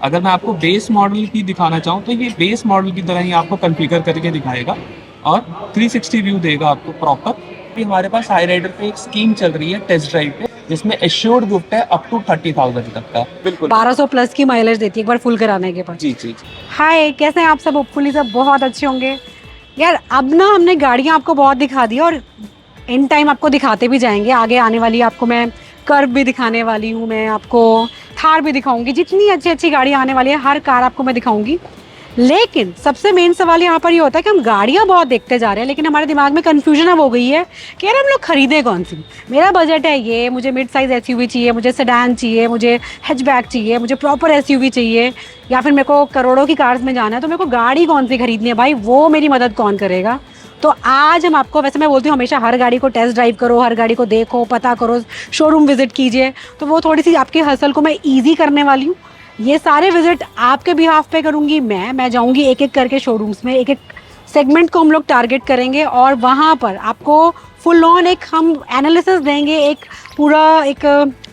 अगर मैं आपको बेस मॉडल की दिखाना चाहूँ तो ये बेस मॉडल की तरह ही आपको कॉन्फ़िगर करके दिखाएगा और 360 व्यू देगा आपको प्रॉपर। अभी हमारे पास हाई राइडर पे एक स्कीम चल रही है टेस्ट ड्राइव पे, जिसमें एश्योर्ड गिफ्ट है अप टू 30,000 तक का। बिल्कुल 1200 प्लस की माइलेज देती है एक बार फुल कराने के बाद। जी जी जी। हाय, कैसे हैं आप सब? होपफुली सब बहुत अच्छे होंगे। यार अब ना हमने गाड़ियाँ आपको बहुत दिखा दी और इन टाइम आपको दिखाते भी जाएंगे। आगे आने वाली आपको मैं कर्व भी दिखाने वाली हूँ, मैं आपको थार भी दिखाऊंगी। जितनी अच्छी अच्छी गाड़ी आने वाली है हर कार आपको मैं दिखाऊंगी। लेकिन सबसे मेन सवाल यहाँ पर ये होता है कि हम गाड़ियाँ बहुत देखते जा रहे हैं, लेकिन हमारे दिमाग में कन्फ्यूजन अब हो गई है कि यार हम लोग खरीदें कौन सी। मेरा बजट है ये, मुझे मिड साइज एसयूवी चाहिए, मुझे सेडान चाहिए, मुझे हैचबैक चाहिए, मुझे प्रॉपर एसयूवी चाहिए, या फिर मेरे को करोड़ों की कार्स में जाना है, तो मेरे को गाड़ी कौन सी खरीदनी है भाई, वो मेरी मदद कौन करेगा। तो आज हम आपको, वैसे मैं बोलती हूँ हमेशा हर गाड़ी को टेस्ट ड्राइव करो, हर गाड़ी को देखो, पता करो, शोरूम विजिट कीजिए, तो वो थोड़ी सी आपकी हसल को मैं ईजी करने वाली हूँ। ये सारे विजिट आपके बिहाफ पे करूंगी मैं जाऊंगी एक एक करके शोरूम्स में, एक एक सेगमेंट को हम लोग टारगेट करेंगे और वहाँ पर आपको फुल ऑन एक हम एनालिसिस देंगे, एक पूरा एक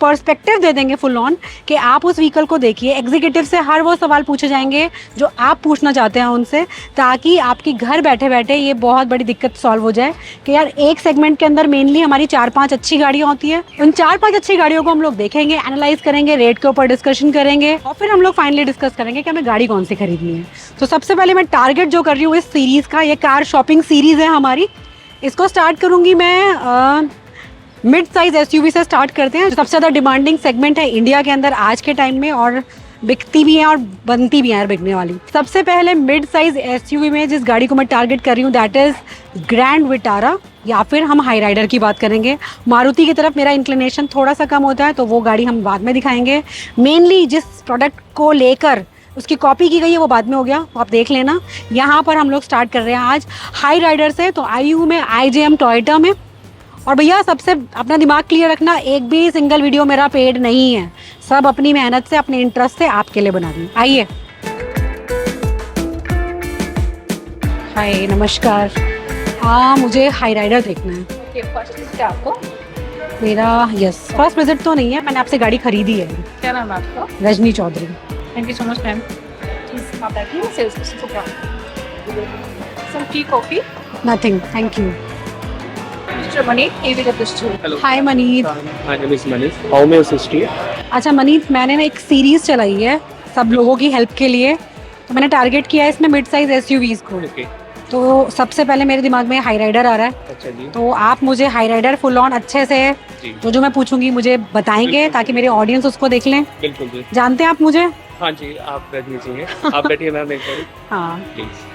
पर्सपेक्टिव दे देंगे फुल ऑन कि आप उस व्हीकल को देखिए। एग्जीक्यूटिव से हर वो सवाल पूछे जाएंगे जो आप पूछना चाहते हैं उनसे, ताकि आपकी घर बैठे बैठे ये बहुत बड़ी दिक्कत सॉल्व हो जाए कि यार एक सेगमेंट के अंदर मेनली हमारी 4-5 अच्छी गाड़ियाँ होती है। उन 4-5 अच्छी गाड़ियों को हम लोग देखेंगे, एनालाइज करेंगे, रेट के ऊपर डिस्कशन करेंगे और फिर हम लोग फाइनली डिस्कस करेंगे कि हमें गाड़ी कौन सी खरीदनी है। तो सबसे पहले मैं टारगेट जो कर रही हूँ इस सीरीज़ का, ये कार शॉपिंग सीरीज़ है हमारी, इसको स्टार्ट करूँगी मैं मिड साइज एसयूवी से स्टार्ट करते हैं। जो सबसे ज़्यादा डिमांडिंग सेगमेंट है इंडिया के अंदर आज के टाइम में, और बिकती भी है और बनती भी है बिकने वाली। सबसे पहले मिड साइज एसयूवी में जिस गाड़ी को मैं टारगेट कर रही हूँ दैट इज़ ग्रैंड विटारा, या फिर हम हाई राइडर की बात करेंगे। मारुति की तरफ मेरा इंक्लिनेशन थोड़ा सा कम होता है, तो वो गाड़ी हम बाद में दिखाएंगे। मेनली जिस प्रोडक्ट को लेकर उसकी कॉपी की गई है वो बाद में हो गया, तो आप देख लेना। यहाँ पर हम लोग स्टार्ट कर रहे हैं आज हाई राइडर से, तो आई हूँ मैं IJM टोयोटा में। और भैया सबसे अपना दिमाग क्लियर रखना, एक भी सिंगल वीडियो मेरा पेड नहीं है, सब अपनी मेहनत से, अपने इंटरेस्ट से आपके लिए बना दी। आइए। हाय, नमस्कार। हाँ, मुझे हाई राइडर देखना है। फर्स्ट लिस्ट है आपको। मेरा यस फर्स्ट विजिट तो नहीं है, मैंने आपसे गाड़ी खरीदी है। क्या नाम है आपका? Rajni Chaudhary. Thank you so much ma'am. Please आप बैठिए, सेल्स पर्सन को some tea coffee. Nothing, thank you. Mister Manish, ये भी this too. Hi Manit. My name is Manish. How may I assist you? अच्छा मनीत, मैंने ना एक सीरीज़ चलाई है सब लोगों की हेल्प के लिए, तो मैंने टारगेट किया है इसमें मिड साइज एसयूवीज़ को। Okay. तो सबसे पहले मेरे दिमाग में हाई राइडर आ रहा है, अच्छा जी। तो आप मुझे हाई राइडर फुल ऑन अच्छे से जी। जो मैं पूछूंगी मुझे बताएंगे, बिल्कुल। ताकि मेरे ऑडियंस उसको देख लें। बिल्कुल जी। जानते हैं आप मुझे? हाँ जी, आप बैठ लीजिए। आप बैठिए मैम एक बारी हाँ, प्लीज।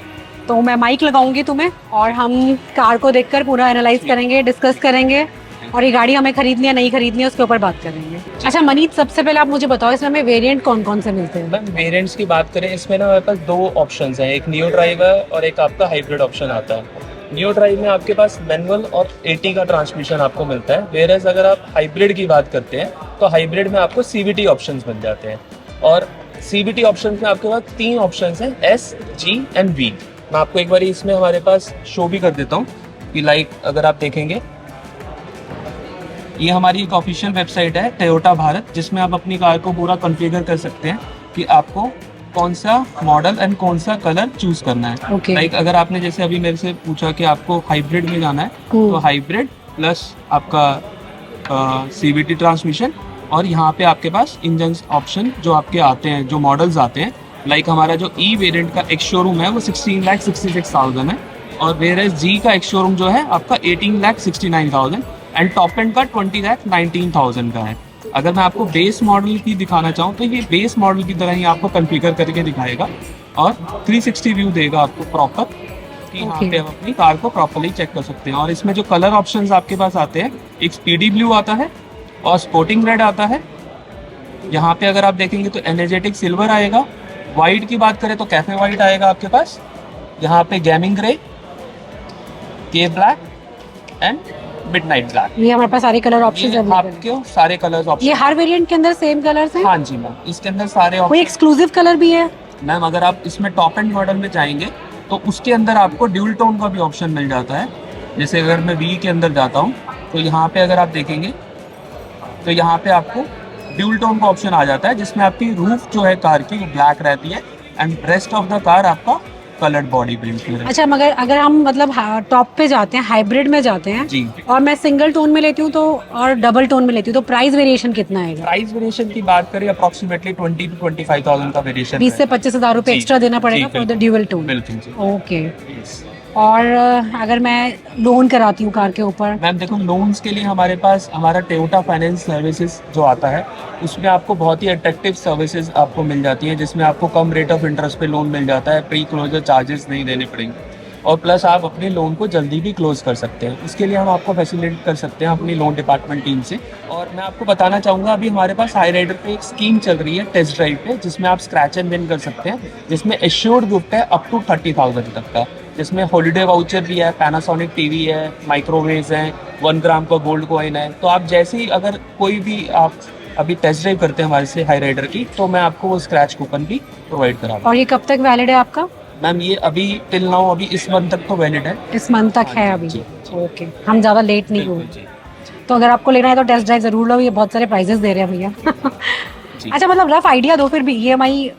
तो मैं माइक लगाऊंगी तुम्हें और हम कार को देखकर पूरा एनालाइज करेंगे, डिस्कस करेंगे, और ये गाड़ी हमें खरीदनी है नहीं खरीदनी है उसके ऊपर बात करेंगे। अच्छा मनीत, सबसे पहले आप मुझे बताओ इसमें हमें वेरिएंट कौन कौन से मिलते हैं? मैम वेरिएंट्स की बात करें, इसमें ना हमारे पास दो ऑप्शंस हैं, एक नियो ड्राइव है और एक आपका हाइब्रिड ऑप्शन आता है। नियो ड्राइव में आपके पास मैनुअल और 80 का ट्रांसमिशन आपको मिलता है, वेयरएज अगर आप हाइब्रिड की बात करते हैं तो हाइब्रिड में आपको CVT ऑप्शंस बन जाते हैं। और CVT ऑप्शंस में आपके पास 3 ऑप्शंस हैं, S, G एंड V। मैं आपको एक बार इसमें हमारे पास शो भी कर देता हूँ कि लाइक अगर आप देखेंगे, ये हमारी एक ऑफिशियल वेबसाइट है टोयोटा भारत, जिसमें आप अपनी कार को पूरा कॉन्फ़िगर कर सकते हैं कि आपको कौन सा मॉडल एंड कौन सा कलर चूज करना है। Okay. लाइक अगर आपने जैसे अभी मेरे से पूछा कि आपको हाइब्रिड में जाना है, तो हाइब्रिड प्लस आपका CVT ट्रांसमिशन, और यहाँ पे आपके पास इंजन ऑप्शन जो आपके आते हैं, जो मॉडल्स आते हैं। लाइक हमारा जो E वेरिएंट का एक शोरूम है वो 16,66,000 है, और वेयरएज G का एक शोरूम जो है आपका 18,69,000 एंड टॉप एंड का 20,19,000 का है। अगर मैं आपको बेस मॉडल की दिखाना चाहूँ तो ये बेस मॉडल की तरह ही आपको कॉन्फ़िगर करके दिखाएगा और 360 व्यू देगा आपको प्रॉपर, कि यहाँ पे हम अपनी कार को प्रॉपर्ली चेक कर सकते हैं। और इसमें जो कलर ऑप्शंस आपके पास आते हैं, एक स्पीडी ब्लू आता है और स्पोर्टिंग रेड आता है। यहाँ पे अगर आप देखेंगे तो एनर्जेटिक सिल्वर आएगा। वाइट की बात करें तो कैफे वाइट आएगा आपके पास। यहाँ पे गेमिंग ग्रे, के ब्लैक एंड मिडनाइट ब्लैक। ये हमारे पास सारे कलर ऑप्शंस हैं। आपके सारे कलर्स ऑप्शन। ये हर वेरिएंट के अंदर सेम कलर्स हैं? हाँ जी मैम, इसके अंदर सारे कोई ऑप्शन। एक्सक्लूसिव कलर भी है? मैम अगर आप इसमें टॉप एंड मॉडल में जाएंगे तो उसके अंदर आपको ड्यूल टोन का भी ऑप्शन मिल जाता है। जैसे अगर मैं V के अंदर जाता हूँ तो यहाँ पे अगर आप देखेंगे तो यहाँ पे आपको ड्यूल टोन का ऑप्शन आ जाता है, जिसमें आपकी रूफ जो है कार की वो ब्लैक रहती है and rest of the car आपका कलर्ड बॉडी पेंट में। अच्छा, मगर अगर हम मतलब टॉप पे जाते हैं, हाइब्रिड में जाते हैं जी, और मैं सिंगल टोन में लेती हूँ तो और डबल टोन में लेती हूँ तो प्राइस वेरिएशन कितना आएगा? प्राइस वेरिएशन की बात करें अप्रोक्सीमेटली 20 to 25,000 का वेरिएशन 20 से 25,000 रुपए जी, एक्स्ट्रा देना जी, पड़ेगा फॉर द बिल्कुल, ड्यूअल टोन। बिल्कुल जी। ओके। और अगर मैं लोन कराती हूँ कार के ऊपर? मैम देखो, लोन्स के लिए हमारे पास हमारा टोयोटा फाइनेंस सर्विसेज जो आता है, उसमें आपको बहुत ही अट्रैक्टिव सर्विसेज आपको मिल जाती हैं, जिसमें आपको कम रेट ऑफ इंटरेस्ट पे लोन मिल जाता है, प्री क्लोजर चार्जेस नहीं देने पड़ेंगे और प्लस आप अपने लोन को जल्दी भी क्लोज कर सकते हैं। उसके लिए हम आपको फैसिलिटेट कर सकते हैं अपनी लोन डिपार्टमेंट टीम से। और मैं आपको बताना चाहूँगा, अभी हमारे पास हाई राइडर पे एक स्कीम चल रही है टेस्ट ड्राइव पे, जिसमें आप स्क्रैच एंड विन कर सकते हैं, जिसमें एश्योर्ड गिफ्ट है अप टू 30,000 तक का, जिसमें हॉलीडे वाउचर भी है, पैनासोनिक टीवी है, माइक्रोवेव है, 1 ग्राम का गोल्ड कॉइन है। तो आप जैसे ही अगर कोई भी आप अभी टेस्ट ड्राइव करते हैं हमारे से हाई राइडर की, तो मैं आपको वो स्क्रैच कूपन भी प्रोवाइड करा दूँ। और ये कब तक वैलिड है आपका? मैम ये अभी टिल नाउ अभी इस मंथ तक तो वैलिड है। इस मंथ तक है हाँ अभी? जी, ओके, हम ज़्यादा लेट नहीं बिल्कुल हुए। जी। तो अगर आपको लेना है तो टेस्ट ड्राइव जरूर लो, ये बहुत सारे प्राइजेस दे रहे हैं भैया। जी। अच्छा, मतलब रफ आइडिया दो फिर भी, ईएमआई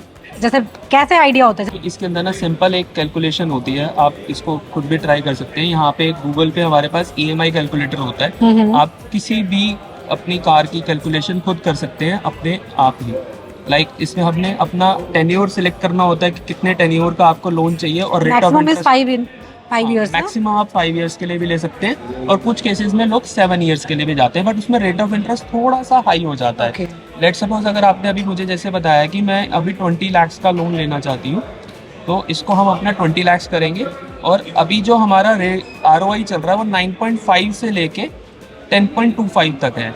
जैसे कैसे आइडिया होता है? तो इसके अंदर ना सिंपल एक कैलकुलेशन होती है, आप इसको खुद भी ट्राई कर सकते हैं। यहाँ पे गूगल पे हमारे पास EMI कैलकुलेटर होता है, आप किसी भी अपनी कार की कैलकुलेशन खुद कर सकते हैं अपने आप ही। लाइक इसमें हमने अपना टेन्योर सिलेक्ट करना होता है कि कितने टेन्योर का आपको लोन चाहिए और rate of maximum is 5 years ना? मैक्सिमम आप 5 इयर्स के लिए भी ले सकते हैं और कुछ केसेस में लोग 7 इयर्स के लिए भी जाते हैं, बट उसमें रेट ऑफ इंटरेस्ट थोड़ा सा हाई हो जाता है। Okay. लेट सपोज अगर आपने अभी मुझे जैसे बताया कि मैं अभी 20 लाख का लोन लेना चाहती हूँ, तो इसको हम अपना 20 लाख करेंगे और अभी जो हमारा ROI चल रहा है वो 9.5 से लेके 10.25 तक है।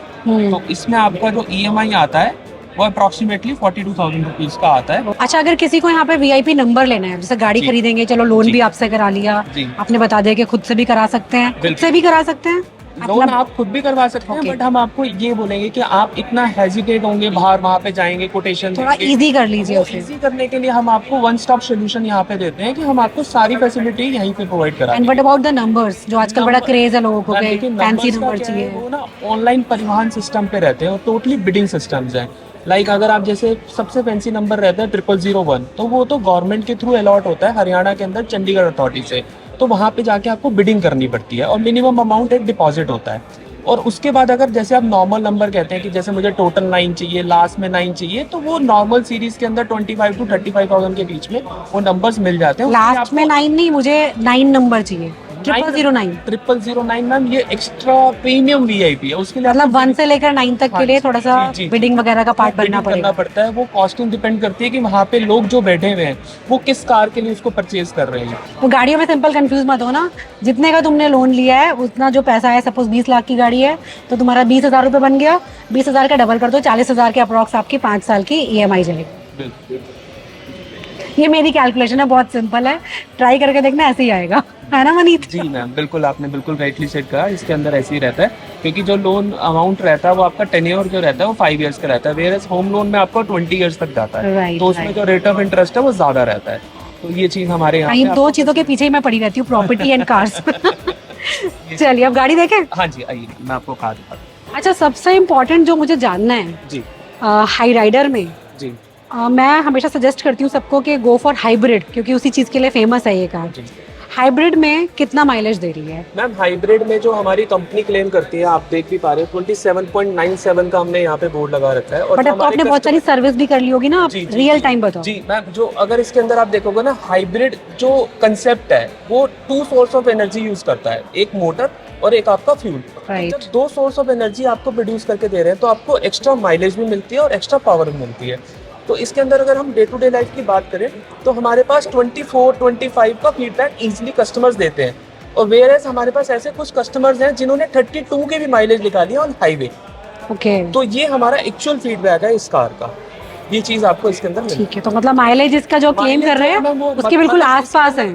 तो इसमें आपका जो EMI आता है वो अप्रॉक्सीमेटली 42,000 रुपीज का आता है। अच्छा, अगर किसी को यहाँ पे VIP नंबर लेना है, जैसे गाड़ी जी। खरीदेंगे, चलो लोन जी। भी आपसे करा लिया, जी। आपने बता दिया कि खुद से भी करा सकते हैं, खुद बिल्कुल। से भी करा सकते हैं लोन अपना? आप खुद भी करवा सकते हैं, Okay. बट हम आपको ये बोलेंगे कि आप इतना हेजिटेट होंगे, बाहर वहाँ पे जाएंगे, कोटेशन थोड़ा इजी कर लीजिए उसे। इजी करने के लिए हम आपको वन स्टॉप सोल्यूशन यहाँ पे देते हैं कि हम आपको सारी फैसिलिटी यहीं पे प्रोवाइड करा and what about the numbers, जो आजकल बड़ा क्रेज है लोगों को, मैम, देखिए, फैंसी numbers का नंबर क्या है, चाहिए। वो ना ऑनलाइन परिवहन सिस्टम पे रहते हैं और टोटली बिडिंग सिस्टम्स हैं। लाइक अगर आप जैसे सबसे फैंसी नंबर रहता है 0001, तो वो तो गवर्नमेंट के थ्रू अलॉट होता है हरियाणा के अंदर चंडीगढ़ अथॉरिटी से, तो वहाँ पे जाके आपको बिडिंग करनी पड़ती है और मिनिमम अमाउंट एक डिपॉजिट होता है। और उसके बाद अगर जैसे आप नॉर्मल नंबर कहते हैं कि जैसे मुझे टोटल 9 चाहिए, लास्ट में 9 चाहिए, तो वो नॉर्मल सीरीज के अंदर 25 to 35,000 के बीच में वो नंबर्स मिल जाते हैं। लास्ट में 9 नहीं, मुझे 9 नंबर चाहिए, 0009। 0009 मैम ये एक्स्ट्रा प्रीमियम VIP है, उसके लिए मतलब 1 से लेकर 9 तक के लिए थोड़ा सा जी, जी, बिडिंग वगैरह का पार्ट बनना पड़ेगा। पड़ता है। वो कॉस्टिंग डिपेंड करती है कि वहाँ पे लोग जो बैठे हुए हैं वो किस कार के लिए उसको परचेज कर रहे हैं। तो गाड़ियों में सिंपल कंफ्यूज मत हो ना, जितने का तुमने लोन लिया है उतना जो पैसा है, सपोज 20 लाख की गाड़ी है तो तुम्हारा 20,000 रुपये बन गया, 20,000 का डबल कर दो, 40,000 के अप्रॉक्स आपकी 5 साल की EMI जाएगी। ये मेरी कैलकुलेशन है, बहुत सिंपल है, ट्राई करके देखना, ऐसे ही आएगा, है ना मनीत? जी मैम, बिल्कुल, आपने बिल्कुल राइटली सेट कहा, इसके अंदर ऐसे ही रहता है क्योंकि जो लोन अमाउंट रहता है वो आपका टेन्योर जो रहता है वो 5 इयर्स का रहता है, वेयरएज होम लोन में आपको 20 इयर्स तक जाता है। Right, तो उसमें जो रेट ऑफ इंटरेस्ट है वो ज्यादा रहता है। तो ये चीज हमारे यहाँ इन पे दो चीजों के पीछे ही मैं पड़ी रहती हूँ, प्रॉपर्टी एंड कार्स। चलिए अब गाड़ी देखें। हाँ जी, आइए मैं आपको कार दिखाता हूँ। अच्छा, सबसे इम्पोर्टेंट जो मुझे जानना है जी हाई राइडर में, जी मैं हमेशा सजेस्ट करती हूँ सबको कि गो फॉर हाइब्रिड, क्योंकि उसी चीज़ के लिए फेमस है ये कार। जी हाइब्रिड में कितना माइलेज दे रही है? मैम, हाइब्रिड में जो हमारी कंपनी क्लेम करती है, आप देख भी पा रहे हो, 27.97 का हमने यहाँ पे बोर्ड लगा रखा है। और बट अब तो आपने बहुत सारी सर्विस भी कर ली होगी ना, आप जी, जी, रियल जी, टाइम बताओ। जी मैम, जो अगर इसके अंदर आप देखोगे ना, हाइब्रिड जो कंसेप्ट है वो 2 सोर्स ऑफ एनर्जी यूज करता है, एक मोटर और एक आपका फ्यूल। Right. जब 2 सोर्स ऑफ एनर्जी आपको प्रोड्यूस करके दे रहे हैं तो आपको एक्स्ट्रा माइलेज भी मिलती है और एक्स्ट्रा पावर भी मिलती है। तो इसके अंदर अगर हम डे टू डे लाइफ की बात करें तो हमारे पास 24-25 का फीडबैक इजीली कस्टमर्स देते हैं, और वेयरएज हमारे पास ऐसे कुछ कस्टमर्स हैं जिन्होंने 32 के भी माइलेज निकाली है ऑन हाईवे। ओके, तो ये हमारा एक्चुअल फीडबैक है इस कार का, ये चीज आपको इसके अंदर मिलेगी। ठीक है, तो मतलब माइलेज इसका जो क्लेम कर रहे हैं उसके बिल्कुल आसपास है।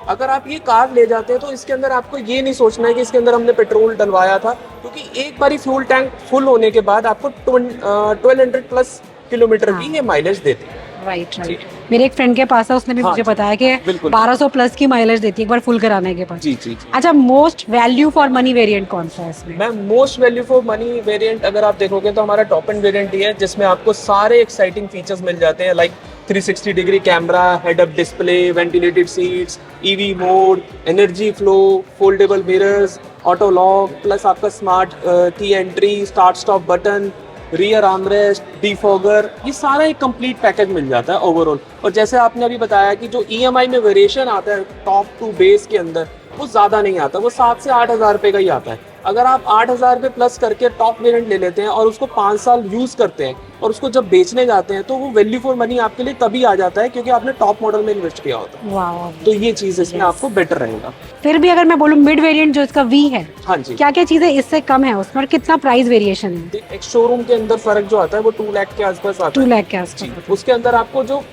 अगर आप ये कार ले जाते हैं तो इसके अंदर आपको ये नहीं सोचना है कि इसके अंदर हमने पेट्रोल डलवाया था, क्योंकि एक बारी फ्यूल टैंक फुल होने के बाद आपको 1200 प्लस किलोमीटर की ये माइलेज देती है। Right right. मेरे एक फ्रेंड के पास है, उसने भी हाँ मुझे जी, बताया कि बिल्कुल। 1200 प्लस की माइलेज देती है एक बार फुल कराने के बाद। जी जी जी। अच्छा, most value for money variant कौन सा है इसमें? Ma'am most value for money variant अगर आप देखोगे तो हमारा टॉप एंड वेरिएंट ही है, जिसमें आपको सारे एक्साइटिंग फीचर्स मिल जाते हैं, like 360 degree camera, head up display, ventilated seats, EV mode, energy flow, foldable mirrors, auto lock, plus आपका स्मार्ट की entry, start stop button, rear armrest, defogger, ये सारा एक कंप्लीट पैकेज मिल जाता है ओवरऑल। और जैसे आपने अभी बताया कि जो ईएमआई में वेरिएशन आता है टॉप टू बेस के अंदर, वो ज़्यादा नहीं आता, वो 7 से 8 हज़ार रुपये का ही आता है। अगर आप 8 हज़ार रुपये प्लस करके टॉप वेरिएंट ले लेते हैं और उसको 5 साल यूज़ करते हैं और उसको जब बेचने जाते हैं तो वो वैल्यू फॉर मनी आपके लिए तभी आ जाता है क्योंकि आपने टॉप मॉडल में इन्वेस्ट किया होता है। वाह। तो ये चीज़ इसमें आपको बेटर रहेगा। फिर भी अगर मैं बोलूँ मिड वेरिएंट जो इसका वी है, हाँ जी, क्या क्या चीजें इससे कम है उसमें और कितना प्राइस वेरिएशन है? एक शोरूम के अंदर फर्क जो आता है वो 2 लाख के आसपास आता 2 है। लाख के जी, आसपास। उसके अंदर आपको जो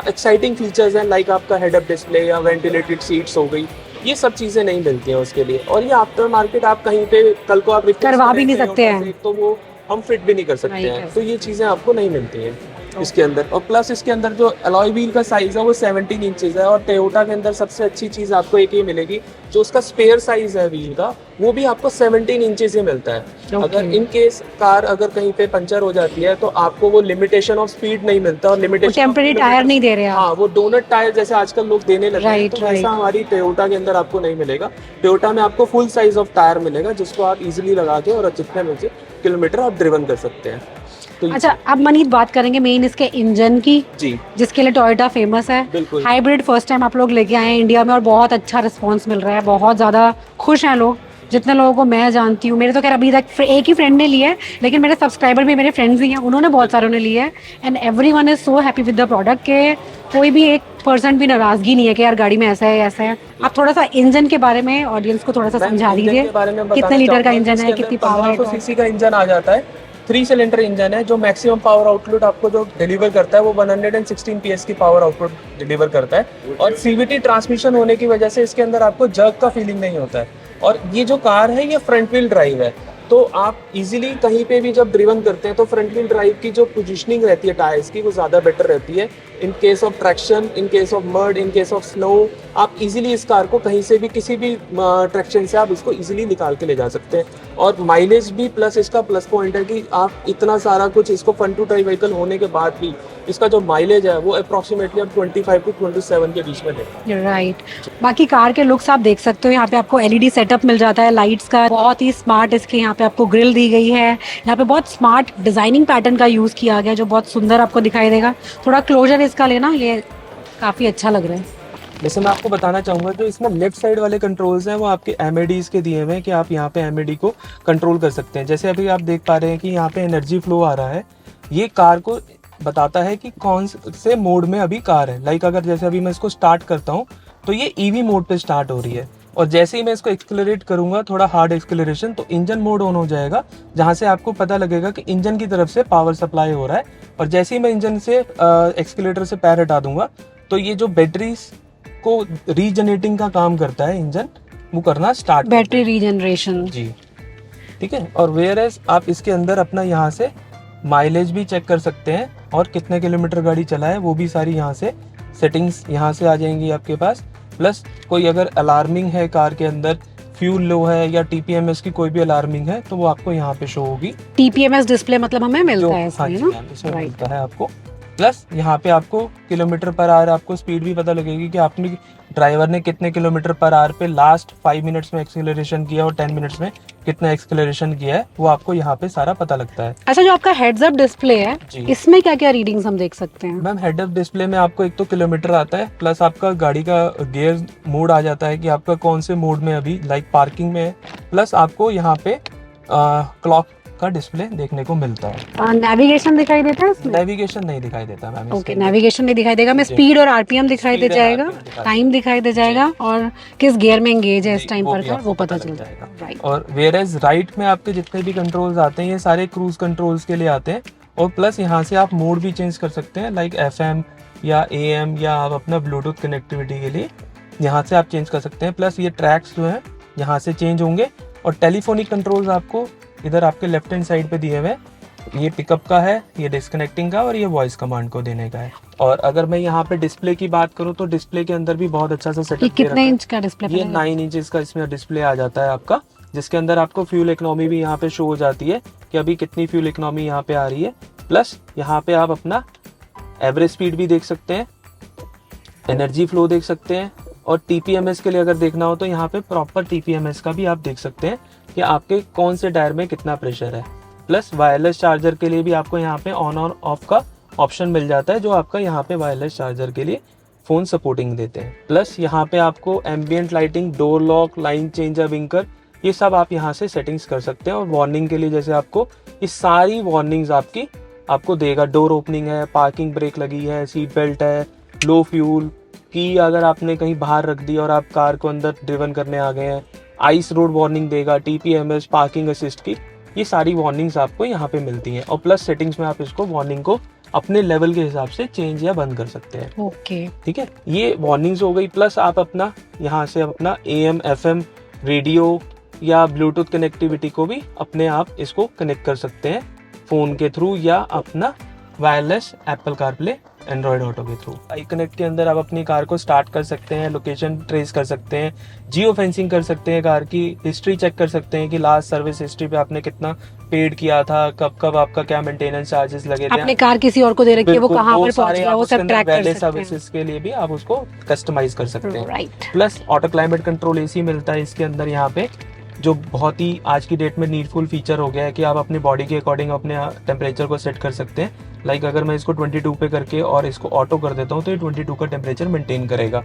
एक्साइटिंग फीचर्स हैं, लाइक आपका हेड अप डिस्प्ले या वेंटिलेटेड सीट्स हो गई, ये सब चीज़ें नहीं मिलती हैं उसके लिए। और ये आफ्टर मार्केट आप कहीं पे कल को आप replace करवा भी करें नहीं कहीं सकते और हैं। पैसे, तो वो हम फिट भी नहीं कर सकते नहीं हैं, कर तो ये चीज़ें आपको नहीं मिलती हैं इसके अंदर। और प्लस इसके अंदर जो अलॉय व्हील का साइज़ है वो 17 इंचेस है। और टोयोटा के अंदर सबसे अच्छी चीज़ आपको एक ये मिलेगी, जो उसका स्पेयर साइज़ है व्हील का, वो भी आपको 17 इंचेस ही मिलता है। अगर इन केस कार अगर कहीं पे पंचर हो जाती है तो आपको वो लिमिटेशन ऑफ स्पीड नहीं मिलता और लिमिटेशन टेम्परेरी टायर नहीं दे रहे आप। हाँ, वो डोनट टायर जैसे आजकल लोग देने लगे हैं, Right, तो वैसा हमारी टोयोटा के अंदर आपको नहीं मिलेगा। टोयोटा में आपको फुल साइज ऑफ टायर मिलेगा, जिसको आप इजीली लगा के और जितने मर्जी किलोमीटर आप ड्रिवन कर सकते हैं। तो अच्छा, अब मनीत बात करेंगे मेन इसके इंजन की, जी जिसके लिए टोयोटा फेमस है। बिल्कुल। हाइब्रिड फर्स्ट टाइम आप लोग लेके आए हैं इंडिया में और बहुत अच्छा रिस्पांस मिल रहा है, बहुत ज़्यादा खुश हैं लोग। जितने लोगों को मैं जानती हूँ, मेरे तो खैर अभी तक एक ही फ्रेंड ने लिया है, लेकिन मेरे सब्सक्राइबर भी मेरे फ्रेंड्स ही हैं, उन्होंने बहुत सारों ने लिया है। And everyone is so happy with the product के कोई भी 1% भी नाराजगी नहीं है कि यार गाड़ी में ऐसा है ऐसा है। आप थोड़ा सा इंजन के बारे में ऑडियंस को थोड़ा सा समझा दीजिए, कितने लीटर का इंजन है, कितनी पावर 1500 सीसी का इंजन आ जाता है। 3 सिलेंडर इंजन है जो मैक्सिमम पावर आउटपुट आपको जो डिलीवर करता है वो 116 PS की पावर आउटपुट डिलीवर करता है। और CVT ट्रांसमिशन होने की वजह से इसके अंदर आपको जर्क का फीलिंग नहीं होता है। और ये जो कार है ये फ्रंट व्हील ड्राइव है, तो आप इजीली कहीं पे भी जब ड्रिवन करते हैं तो फ्रंट व्हील ड्राइव की जो पोजीशनिंग रहती है टायर्स की वो ज़्यादा बेटर रहती है। In case of traction, in case of mud, in case of snow, आप इजीली इस कार को कहीं से भी किसी भी ट्रैक्शन से आप इसको इजीली निकाल के ले जा सकते हैं। और माइलेज भी प्लस इसका प्लस पॉइंट है कि आप इतना सारा कुछ इसको फन टू ड्राइव व्हीकल होने के बाद भी इसका जो माइलेज है वो अप्रॉक्सीमेटली आप 25 टू 27 के बीच में देगा। राइट। बाकी कार के लुक्स आप देख सकते हो, यहाँ पे आपको LED सेटअप मिल जाता है लाइट्स का, बहुत ही स्मार्ट इसके यहाँ पे आपको ग्रिल दी गई है। यहाँ पे बहुत स्मार्ट डिजाइनिंग पैटर्न का यूज किया गया है जो बहुत सुंदर आपको दिखाई देगा। थोड़ा क्लोजर इसका लेना, ये काफी अच्छा लग रहा है। जैसे मैं आपको बताना चाहूँगा जो इसमें लेफ्ट साइड वाले कंट्रोल्स हैं वो आपके MADs के दिए हुए हैं कि आप यहाँ पे MAD को कंट्रोल कर सकते हैं। जैसे अभी आप देख पा रहे हैं कि यहाँ पे एनर्जी फ्लो आ रहा है, ये कार को बताता है कि कौन से मोड में अभी कार है। लाइक अगर जैसे अभी मैं इसको स्टार्ट करता हूँ तो ये EV मोड पे स्टार्ट हो रही है, और जैसे ही मैं इसको एक्सेलरेट करूँगा थोड़ा हार्ड एक्सेलरेशन, तो इंजन मोड ऑन हो जाएगा, जहाँ से आपको पता लगेगा कि इंजन की तरफ से पावर सप्लाई हो रहा है। और जैसे ही मैं इंजन से एक्सेलरेटर से पैर हटा दूंगा तो ये जो बैटरीज को रीजनरेटिंग का काम करता है इंजन, वो करना स्टार्ट, बैटरी रीजनरेशन। जी ठीक है। और वेयर एज आप इसके अंदर अपना यहाँ से माइलेज भी चेक कर सकते हैं और कितने किलोमीटर गाड़ी चला है वो भी सारी यहाँ से सेटिंग्स यहाँ से आ जाएंगी आपके पास। प्लस कोई अगर अलार्मिंग है कार के अंदर, फ्यूल लो है या TPMS की कोई भी अलार्मिंग है तो वो आपको यहाँ पे शो होगी। TPMS डिस्प्ले मतलब हमें मिलता है हाँ इसमें जी, ना, इसमें राइट। मिलता है आपको। प्लस यहाँ पे आपको किलोमीटर पर आवर आपको स्पीड भी पता लगेगी कि आपने ड्राइवर ने कितने किलोमीटर पर आवर पे लास्ट 5 मिनट्स में एक्सेलरेशन किया और 10 मिनट्स में कितना एक्सेलरेशन किया है, वो आपको यहाँ पे सारा पता लगता है। अच्छा, जो आपका हेड्स अप डिस्प्ले है इसमें क्या क्या रीडिंग्स हम देख सकते हैं? मैम हेड अप डिस्प्ले में आपको एक तो किलोमीटर आता है, प्लस आपका गाड़ी का गियर मोड आ जाता है कि आपका कौन से मोड में अभी, लाइक पार्किंग में है। प्लस आपको यहाँ पे क्लॉक का डिस्प्ले देखने को मिलता है। नेविगेशन दिखाई देता है इसमें? नेविगेशन नहीं दिखाई देता मैम। ओके, नेविगेशन नहीं दिखाई देगा, मैं स्पीड और RPM दिखाई दे जाएगा, टाइम दिखाई दे जाएगा, और किस गियर में एंगेज है इस टाइम पर का वो पता चल जाएगा, राइट। और वेयर एज राइट में आपके जितने भी कंट्रोल्स आते हैं ये सारे क्रूज कंट्रोल्स के लिए आते हैं। और प्लस यहाँ से आप मोड भी चेंज कर सकते हैं, लाइक FM या AM, या आप अपना ब्लूटूथ कनेक्टिविटी के लिए यहाँ से आप चेंज कर सकते हैं। प्लस ये ट्रैक्स जो हैं यहाँ से चेंज होंगे। और टेलीफोनिक कंट्रोल्स आपको इधर आपके लेफ्ट हैंड साइड पे दिए हुए हैं, ये पिकअप का है, ये डिस्कनेक्टिंग का, और ये वॉइस कमांड को देने का है। और अगर मैं यहाँ पे डिस्प्ले की बात करूँ तो डिस्प्ले के अंदर भी बहुत अच्छा सा ये सेटअप कितने इंच का डिस्प्ले ये 9 इंचेस का इसमें डिस्प्ले आ जाता है आपका, जिसके अंदर आपको फ्यूल इकोनॉमी भी यहाँ पे शो हो जाती है कि अभी कितनी फ्यूल इकोनॉमी यहाँ पे आ रही है। प्लस यहाँ पे आप अपना एवरेज स्पीड भी देख सकते हैं, एनर्जी फ्लो देख सकते हैं, और टीपीएमएस के लिए अगर देखना हो तो यहाँ पे प्रॉपर टीपीएमएस का भी आप देख सकते हैं कि आपके कौन से टायर में कितना प्रेशर है। प्लस वायरलेस चार्जर के लिए भी आपको यहाँ पे ऑन और ऑफ का ऑप्शन मिल जाता है, जो आपका यहाँ पे वायरलेस चार्जर के लिए फ़ोन सपोर्टिंग देते हैं। प्लस यहाँ पे आपको ambient lighting, door lock, line changer, winker, ये सब आप यहाँ से सेटिंग्स कर सकते हैं। और वार्निंग के लिए जैसे आपको ये सारी वार्निंग्स आपको देगा। डोर ओपनिंग है, पार्किंग ब्रेक लगी है, सीट बेल्ट है, लो फ्यूल की अगर आपने कहीं बाहर रख दी और आप कार को अंदर ड्रिवन करने आ गए हैं, आइस रोड वार्निंग देगा, टीपीएमएस, पार्किंग असिस्ट की, ये सारी वार्निंग्स आपको यहाँ पे मिलती हैं। और प्लस सेटिंग्स में आप इसको वार्निंग को अपने लेवल के हिसाब से चेंज या बंद कर सकते हैं। ओके, ठीक है, ये वार्निंग्स हो गई। प्लस आप अपना यहाँ से अपना AM FM रेडियो या ब्लूटूथ कनेक्टिविटी को भी अपने आप इसको कनेक्ट कर सकते हैं फ़ोन के थ्रू, या अपना wireless Apple CarPlay, Android auto के थ्रू। आई कनेक्ट के अंदर आप अपनी कार को स्टार्ट कर सकते हैं, लोकेशन ट्रेस कर सकते हैं, जियो फेंसिंग कर सकते हैं, कार की हिस्ट्री चेक कर सकते हैं कि लास्ट सर्विस हिस्ट्री पे आपने कितना पेड किया था, कब कब आपका क्या मेंटेनेंस चार्जेस लगे थे। आपने कार किसी और को दे रखी है, वो कहाँ पर पहुंच गया, वो सब ट्रैक कर सकते हैं। सर्विसेज के लिए भी आप उसको कस्टमाइज कर सकते हैं। Right. Plus auto climate control AC मिलता है इसके अंदर यहाँ पे, जो बहुत ही आज की डेट में नीडफुल फीचर हो गया है कि आप अपनी बॉडी के अकॉर्डिंग अपने टेम्परेचर को सेट कर सकते हैं। लाइक अगर मैं इसको 22 पे करके और इसको ऑटो कर देता हूँ तो ये 22 का टेम्परेचर मेंटेन करेगा।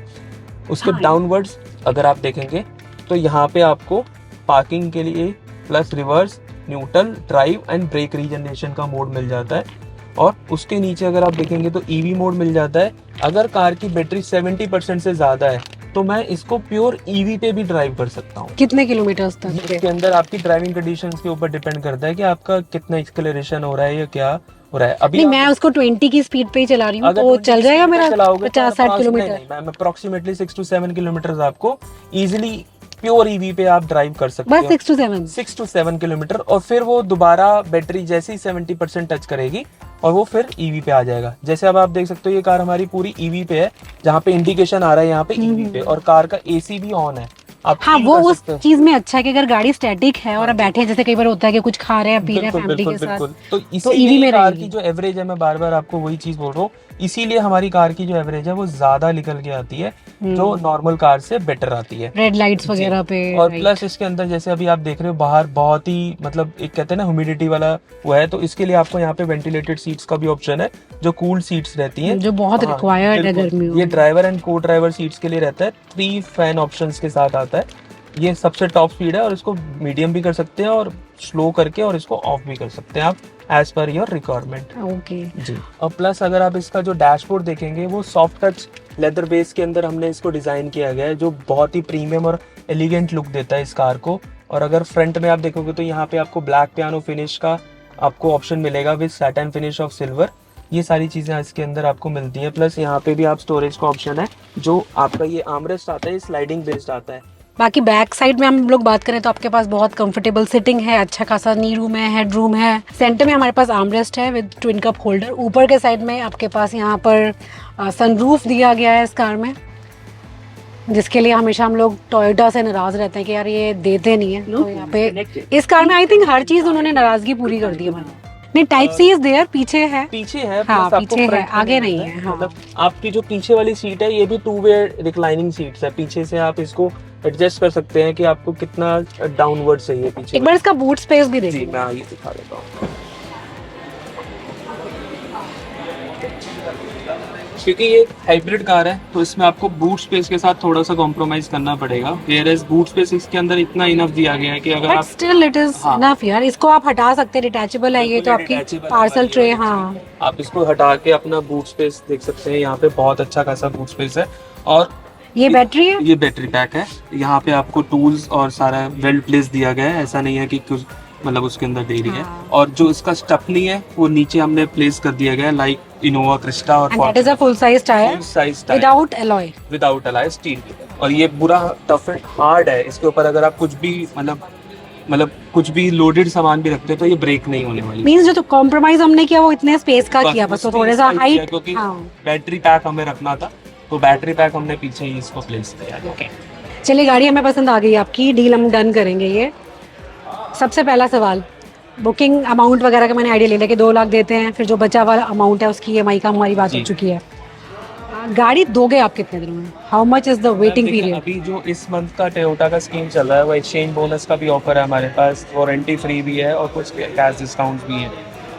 उसके डाउनवर्ड्स अगर आप देखेंगे तो यहाँ पे आपको पार्किंग के लिए plus reverse, neutral, drive and brake regeneration का मोड मिल जाता है। और उसके नीचे अगर आप देखेंगे तो EV मोड मिल जाता है। अगर कार की बैटरी 70% से ज़्यादा है तो मैं इसको प्योर EV पे भी ड्राइव कर सकता हूँ। कितने किलोमीटर्स तक? इसके अंदर आपकी ड्राइविंग कंडीशंस के ऊपर डिपेंड करता है कि आपका कितना एक्सेलरेशन हो रहा है या क्या हो रहा है। अभी नहीं, मैं उसको 20 की स्पीड पे ही चला रही हूँ, तो चल जाएगा मेरा 50-60 kilometre? Ma'am approximately 6 to 7 kilometre आपको इजीली प्योर EV पे आप ड्राइव कर सकते बस हो। 6 to 7 किलोमीटर। और फिर वो दोबारा बैटरी जैसे ही 70% टच करेगी और वो फिर EV पे आ जाएगा। जैसे अब आप देख सकते हो ये कार हमारी पूरी EV पे है, जहाँ पे इंडिकेशन आ रहा है यहाँ पे EV पे, और कार का AC भी ऑन है। आप हाँ, feel वो कर उस सकते हो। चीज में अच्छा है कि अगर गाड़ी स्टैटिक है और आप बैठे हैं, जैसे कई बार होता है कि कुछ खा रहे हैं, पी रहे हैं फैमिली के साथ, तो EV इसीलिए में कार रहेगी। की जो एवरेज है, मैं बार बार आपको वही चीज बोल रहा हूँ, इसीलिए हमारी कार की जो एवरेज है वो ज्यादा निकल के आती है, जो नॉर्मल कार से बेटर आती है। रेड लाइट्स वगैरह पे। और प्लस इसके अंदर जैसे अभी आप देख रहे हो बाहर बहुत ही मतलब एक कहते हैं ना ह्यूमिडिटी वाला वो है, तो इसके लिए आपको यहाँ पे वेंटिलेटेड सीट्स का भी ऑप्शन है, जो कूल्ड सीट्स रहती हैं, जो बहुत रिक्वायर्ड है गर्मियों में। ये ड्राइवर एंड को ड्राइवर सीट्स के लिए रहता है। 3 फैन ऑप्शंस के साथ आता है। ये सबसे टॉप स्पीड है, और इसको मीडियम भी कर सकते हैं और स्लो करके, और इसको ऑफ भी कर सकते हैं आप as per your requirement. Okay जी। और प्लस अगर आप इसका जो डैशबोर्ड देखेंगे वो सॉफ्ट टच लेदर बेस के अंदर हमने इसको डिजाइन किया गया है, जो बहुत ही प्रीमियम और एलिगेंट लुक देता है इस कार को। और अगर फ्रंट में आप देखोगे तो यहाँ पे आपको ब्लैक पियानो फिनिश का आपको ऑप्शन मिलेगा with satin finish off silver. ये सारी चीजें इसके अंदर आपको मिलती हैं। प्लस यहाँ पे भी आप स्टोरेज का ऑप्शन है, जो आपका ये आर्मरेस्ट आता है, स्लाइडिंग बेस्ड आता है। बाकी बैक साइड में हम लोग बात करें तो आपके पास बहुत कंफर्टेबल सिटिंग है, अच्छा खासा नी रूम है, हेड रूम है। सेंटर में हमारे पास आर्मरेस्ट है विद ट्विन कप होल्डर। ऊपर के साइड में आपके पास यहाँ पर सनरूफ दिया गया है इस कार में, जिसके लिए हमेशा हम लोग टोयोटा से नाराज रहते हैं कि यार ये देते नहीं है। तो यहाँ पे इस कार में आई थिंक हर चीज उन्होंने नाराजगी पूरी कर दी है हमारी। नहीं, टाइप सी इज देयर, पीछे है, पीछे है, हाँ, प्लस आपको पीछे है, फ्रंट में आगे नहीं है। हाँ। मतलब आपकी जो पीछे वाली सीट है ये भी 2 वे रिक्लाइनिंग सीट्स है। पीछे से आप इसको एडजस्ट कर सकते हैं कि आपको कितना डाउनवर्ड चाहिए पीछे। एक बार इसका बूट स्पेस भी जी देखिए। मैं आगे दिखा देता हूँ, क्योंकि ये हाइब्रिड कार है तो इसमें आपको बूट स्पेस के साथ थोड़ा सा कॉम्प्रोमाइज करना पड़ेगा। वेयरएज बूट स्पेस इसके अंदर इतना इनफ दिया गया है कि अगर बट आप स्टिल इट इज हाँ। इनफ यार। इसको आप हटा सकते हैं, डिटैचेबल है ये, तो आपकी Detachable पार्सल वाली ट्रे। वाली हाँ, आप इसको हटा के अपना बूट स्पेस देख सकते हैं। यहाँ पे बहुत अच्छा खासा बूट स्पेस है। और ये बैटरी है, ये बैटरी पैक है। यहाँ पे आपको टूल्स और सारा वेल प्लेस दिया गया है, ऐसा नहीं है कि कुछ मतलब उसके अंदर दे रही है। हाँ। और जो इसका स्टपनी है वो नीचे हमने प्लेस कर दिया गया है, लाइक इनोवा क्रिस्टा और and that is a full size tyre size without alloy. Without ally steel. और ये पूरा टफ एंड हार्ड है। इसके ऊपर अगर आप कुछ भी मतलब मतलब कुछ भी लोडेड सामान भी रखते हैं तो ये ब्रेक नहीं होने वाली। मींस जो तो कॉम्प्रोमाइज हमने किया वो इतने स्पेस का किया बस, तो उसकी थोड़ा सा size किया हाइट। क्योंकि हाँ बैटरी पैक हमें रखना था, तो बैटरी पैक हमने पीछे ही इसको प्लेस किया है। ओके, चलिए गाड़ी हमें पसंद आ गई आपकी, डील हम डन करेंगे। ये सबसे पहला सवाल, बुकिंग अमाउंट वगैरह का मैंने आइडिया ले लिया कि 2 लाख देते हैं, फिर जो बचा हुआ अमाउंट है उसकी EMI का हमारी बात हो जी। चुकी है। गाड़ी दोगे आप कितने दिनों में? How much is the waiting देखिए, पीरियड? अभी जो इस मंथ का टोयोटा का स्कीम चल रहा है वो एक्सचेंज बोनस का भी ऑफर है हमारे पास, वारंटी फ्री भी है और कुछ कैश डिस्काउंट भी है।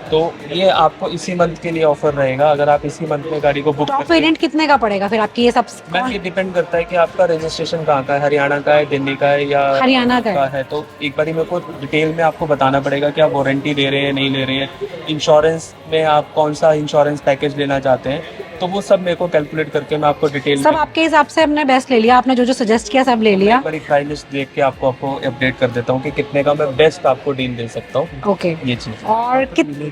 तो ये आपको इसी मंथ के लिए ऑफर रहेगा, अगर आप इसी मंथ में गाड़ी को बुक टॉप करते हैं। वेरिएंट कितने का पड़ेगा फिर आपकी ये सब? मैम ये डिपेंड करता है कि आपका रजिस्ट्रेशन कहाँ का है, हरियाणा का है, दिल्ली का है या हरियाणा का है। तो एक बार मेरे को डिटेल में आपको बताना पड़ेगा कि आप वारंटी दे रहे हैं नहीं ले रहे हैं, इंश्योरेंस में आप कौन सा इंश्योरेंस पैकेज लेना चाहते हैं, तो वो सब मेरे को कैलकुलेट करके मैं आपको डिटेल सब आपके हिसाब से हमने बेस्ट ले लिया, आपने जो जो सजेस्ट किया सब ले लिया। बड़ी प्राइस लिस्ट देख के आपको अपडेट कर देता हूँ कि कितने का मैं बेस्ट आपको डील दे सकता हूँ। ओके, ये चीज़ और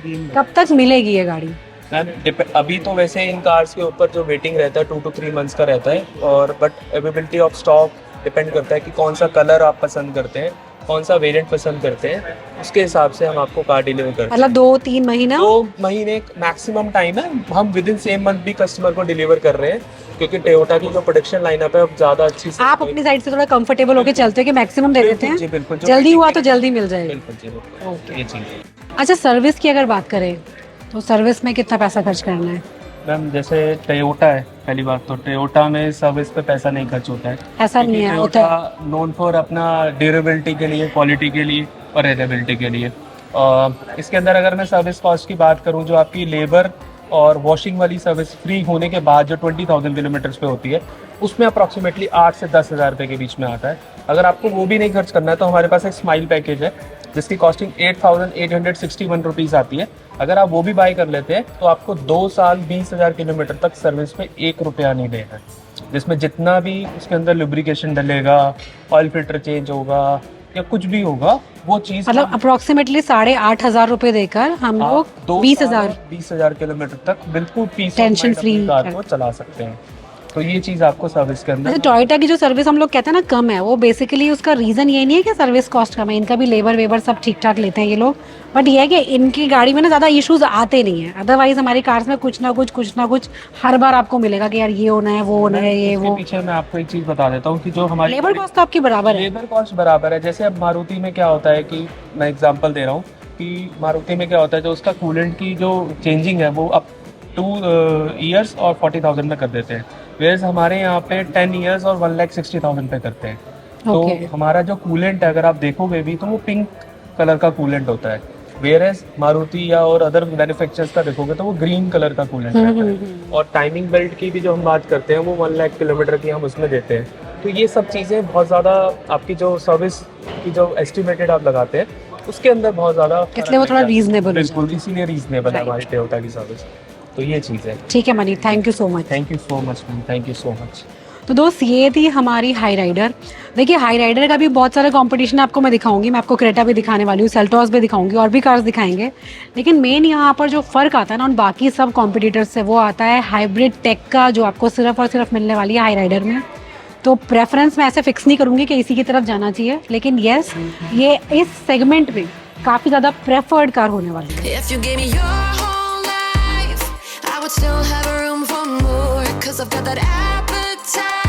कब तक मिलेगी ये गाड़ी? मैम अभी तो वैसे इन कार्स के ऊपर जो वेटिंग रहता है 2 to 3 मंथ्स का रहता है, और but availability of stock depend करता है कि कौन सा कलर आप पसंद करते हैं, कौन सा वेरिएंट पसंद करते हैं, उसके हिसाब से हम आपको कार डिलीवर करते हैं। मतलब 2-3 महीना? 2 महीने मैक्सिमम टाइम है, हम विद इन सेम मंथ भी कस्टमर को डिलीवर कर रहे हैं, क्योंकि टोयोटा की जो प्रोडक्शन लाइनअप है अब ज़्यादा अच्छी से आप अपनी साइड से थोड़ा कंफर्टेबल होकर चलते हो कि मैक्सिमम दे देते जी हैं, बिल्कुल, जो जल्दी हुआ तो waiting जल्दी मिल जाएगा। बिल्कुल जी बिल्कुल, ये चीज़ है। अच्छा, सर्विस की अगर बात करें तो सर्विस में कितना पैसा खर्च करना है? मैम जैसे टोयोटा है, पहली बात तो टोयोटा में सर्विस पे पैसा नहीं खर्च होता है। ऐसा नहीं है, होता है। टोयोटा नोन फॉर अपना ड्यूरेबिलिटी के लिए, क्वालिटी के लिए और रेलेबिलिटी के लिए। इसके अंदर अगर मैं सर्विस कॉस्ट की बात करूं, जो आपकी लेबर और वॉशिंग वाली सर्विस फ्री होने के बाद जो 20,000 किलोमीटर्स पे होती है, उसमें अप्रॉक्सीमेटली 8 से 10,000 रुपये के बीच में आता है। अगर आपको वो भी नहीं खर्च करना है तो हमारे पास एक स्माइल पैकेज है जिसकी कॉस्टिंग 8,861 रुपीज़ आती है। अगर आप वो भी बाय कर लेते हैं तो आपको 2 साल 20,000 किलोमीटर तक सर्विस में 1 रुपया नहीं देना है, जिसमें जितना भी उसके अंदर लुब्रिकेशन डलेगा, ऑयल फिल्टर चेंज होगा या कुछ भी होगा, वो चीज़ मतलब अप्रोक्सीमेटली 8,500 रुपए देकर हम लोग 20,000 किलोमीटर तक बिल्कुल पीस टेंशन फ्री कार को चला सकते हैं। तो ये चीज़ आपको सर्विस के अंदर जैसे टोयोटा की जो सर्विस हम लोग कहते हैं ना कम है, वो बेसिकली उसका रीज़न ये नहीं है कि सर्विस कॉस्ट कम है, इनका भी लेबर वेबर सब ठीक ठाक लेते हैं ये लोग, बट ये है कि इनकी गाड़ी में ना ज़्यादा इश्यूज आते नहीं हैं। अदरवाइज हमारी कार्स में कुछ ना कुछ हर बार आपको मिलेगा कि यार ये होना है, वो होना है, ये इसके वो। पीछे मैं आपको एक चीज़ बता देता हूँ कि जो हमारी लेबर कॉस्ट तो आपकी बराबर है। लेबर कॉस्ट बराबर है। जैसे अब मारुति में क्या होता है कि मैं एग्जांपल दे रहा हूँ कि मारुति में क्या होता है, जो उसका कूलेंट की जो चेंजिंग है वो अब 2 ईयर्स और 40,000 में कर देते हैं, वेयर्स हमारे यहाँ पे 10 ईयर्स और 1,60,000 पे करते हैं। तो हमारा जो कूलेंट है अगर आप देखोगे भी तो वो पिंक कलर का कूलेंट होता है, वेयरएज मारुति या और अदर मैन्युफैक्चरर्स का देखोगे तो वो ग्रीन कलर का कूलेंट रहता है। और टाइमिंग बेल्ट की भी जो हम बात करते हैं वो 1 लाख किलोमीटर की हम उसमें देते हैं। तो ये सब चीज़ें बहुत ज़्यादा आपकी जो सर्विस की जो एस्टिमेटेड आप लगाते हैं उसके अंदर बहुत ज़्यादा, इसलिए वो थोड़ा रीजनेबल है। बिल्कुल इसीलिए रीजनेबल है हमारी टोयोटा की सर्विस। तो ये चीज़ है। ठीक है money, thank you so much. Thank you so much ma'am, thank you so much. तो दोस्त ये थी हमारी हाई राइडर। देखिए हाई राइडर का भी बहुत सारा कंपटीशन आपको मैं दिखाऊंगी, मैं आपको क्रेटा भी दिखाने वाली हूँ, सेल्टॉस भी दिखाऊंगी और भी कार्स दिखाएंगे। लेकिन मेन यहाँ पर जो फ़र्क आता है ना उन बाकी सब कॉम्पिटिटर्स से, वो आता है हाइब्रिड टेक का, जो आपको सिर्फ और सिर्फ मिलने वाली है हाई राइडर में। तो प्रेफरेंस मैं ऐसे फिक्स नहीं करूँगी कि इसी की तरफ जाना चाहिए, लेकिन येस ये इस सेगमेंट में काफ़ी ज़्यादा प्रेफर्ड कार होने वाली है। If you gave me your whole life, I would still have room for more, 'cause I've got that appetite